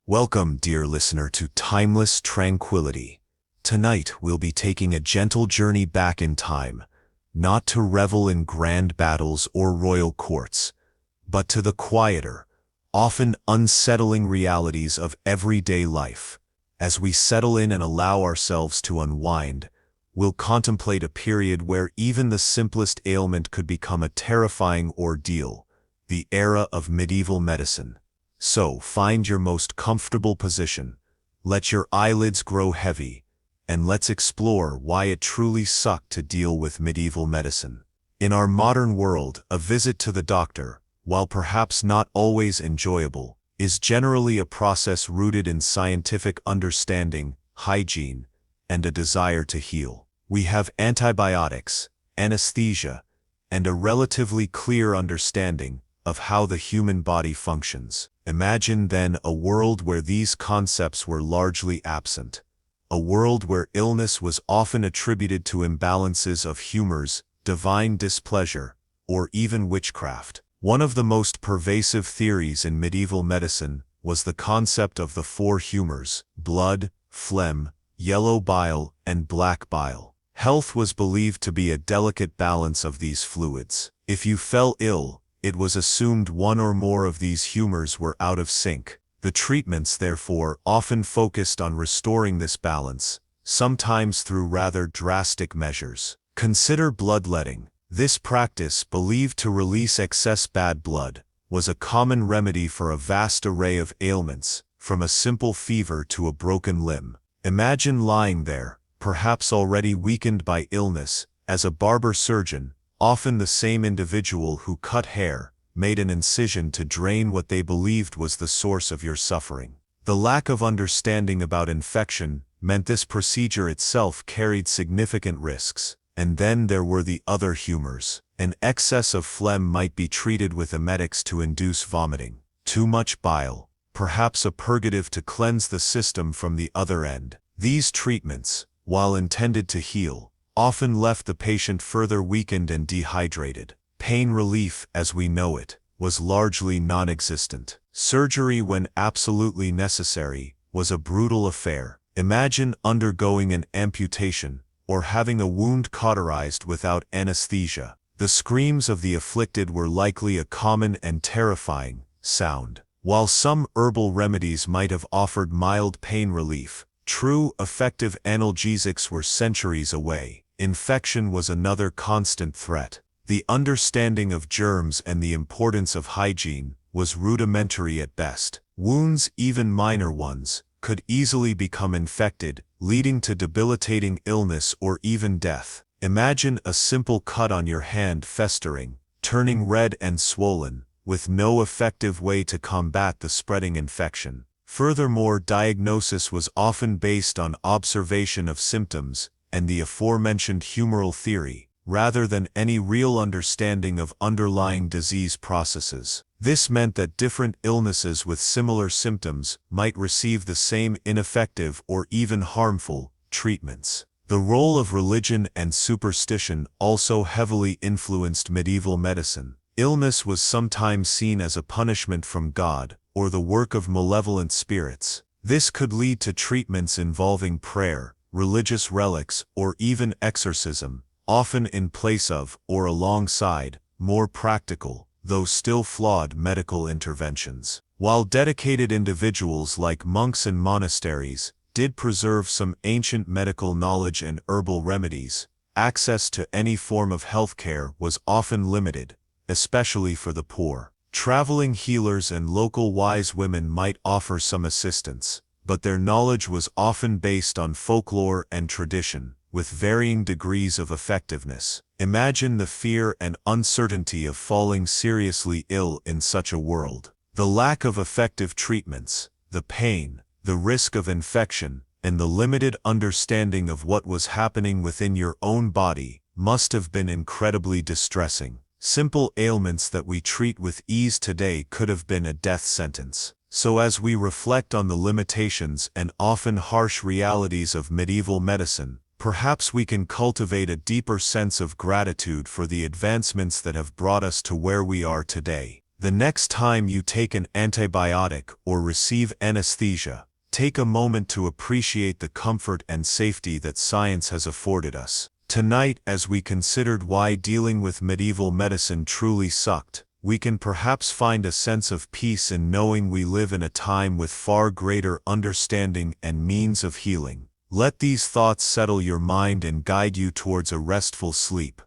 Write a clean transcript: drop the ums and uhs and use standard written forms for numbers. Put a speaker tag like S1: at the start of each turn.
S1: Welcome, dear listener, to Timeless Tranquility. Tonight, we'll be taking a gentle journey back in time, not to revel in grand battles or royal courts, but to the quieter, often unsettling realities of everyday life. As we settle in and allow ourselves to unwind, we'll contemplate a period where even the simplest ailment could become a terrifying ordeal, the era of medieval medicine. So, find your most comfortable position, let your eyelids grow heavy, and let's explore why it truly sucked to deal with medieval medicine. In our modern world, a visit to the doctor, while perhaps not always enjoyable, is generally a process rooted in scientific understanding, hygiene, and a desire to heal. We have antibiotics, anesthesia, and a relatively clear understanding of how the human body functions. Imagine then a world where these concepts were largely absent, a world where illness was often attributed to imbalances of humors, divine displeasure, or even witchcraft. One of the most pervasive theories in medieval medicine was the concept of the four humors: blood, phlegm, yellow bile, and black bile. Health was believed to be a delicate balance of these fluids. If you fell ill, it was assumed one or more of these humors were out of sync. The treatments, therefore, often focused on restoring this balance, sometimes through rather drastic measures. Consider bloodletting. This practice, believed to release excess bad blood, was a common remedy for a vast array of ailments, from a simple fever to a broken limb. Imagine lying there, perhaps already weakened by illness, as a barber surgeon, often the same individual who cut hair, made an incision to drain what they believed was the source of your suffering. The lack of understanding about infection meant this procedure itself carried significant risks. And then there were the other humors. An excess of phlegm might be treated with emetics to induce vomiting. Too much bile, perhaps a purgative to cleanse the system from the other end. These treatments, while intended to heal, often left the patient further weakened and dehydrated. Pain relief, as we know it, was largely non-existent. Surgery, when absolutely necessary, was a brutal affair. Imagine undergoing an amputation, or having a wound cauterized without anesthesia. The screams of the afflicted were likely a common and terrifying sound. While some herbal remedies might have offered mild pain relief, true, effective analgesics were centuries away. Infection was another constant threat. The understanding of germs and the importance of hygiene was rudimentary at best. Wounds, even minor ones, could easily become infected, leading to debilitating illness or even death. Imagine a simple cut on your hand festering, turning red and swollen, with no effective way to combat the spreading infection. Furthermore, diagnosis was often based on observation of symptoms and the aforementioned humoral theory, rather than any real understanding of underlying disease processes. This meant that different illnesses with similar symptoms might receive the same ineffective or even harmful treatments. The role of religion and superstition also heavily influenced medieval medicine. Illness was sometimes seen as a punishment from God, or the work of malevolent spirits. This could lead to treatments involving prayer, religious relics, or even exorcism, often in place of, or alongside, more practical, though still flawed medical interventions. While dedicated individuals like monks and monasteries did preserve some ancient medical knowledge and herbal remedies, access to any form of healthcare was often limited, especially for the poor. Traveling healers and local wise women might offer some assistance, but their knowledge was often based on folklore and tradition, with varying degrees of effectiveness. Imagine the fear and uncertainty of falling seriously ill in such a world. The lack of effective treatments, the pain, the risk of infection, and the limited understanding of what was happening within your own body must have been incredibly distressing. Simple ailments that we treat with ease today could have been a death sentence. So as we reflect on the limitations and often harsh realities of medieval medicine, perhaps we can cultivate a deeper sense of gratitude for the advancements that have brought us to where we are today. The next time you take an antibiotic or receive anesthesia, take a moment to appreciate the comfort and safety that science has afforded us. Tonight, as we considered why dealing with medieval medicine truly sucked, we can perhaps find a sense of peace in knowing we live in a time with far greater understanding and means of healing. Let these thoughts settle your mind and guide you towards a restful sleep.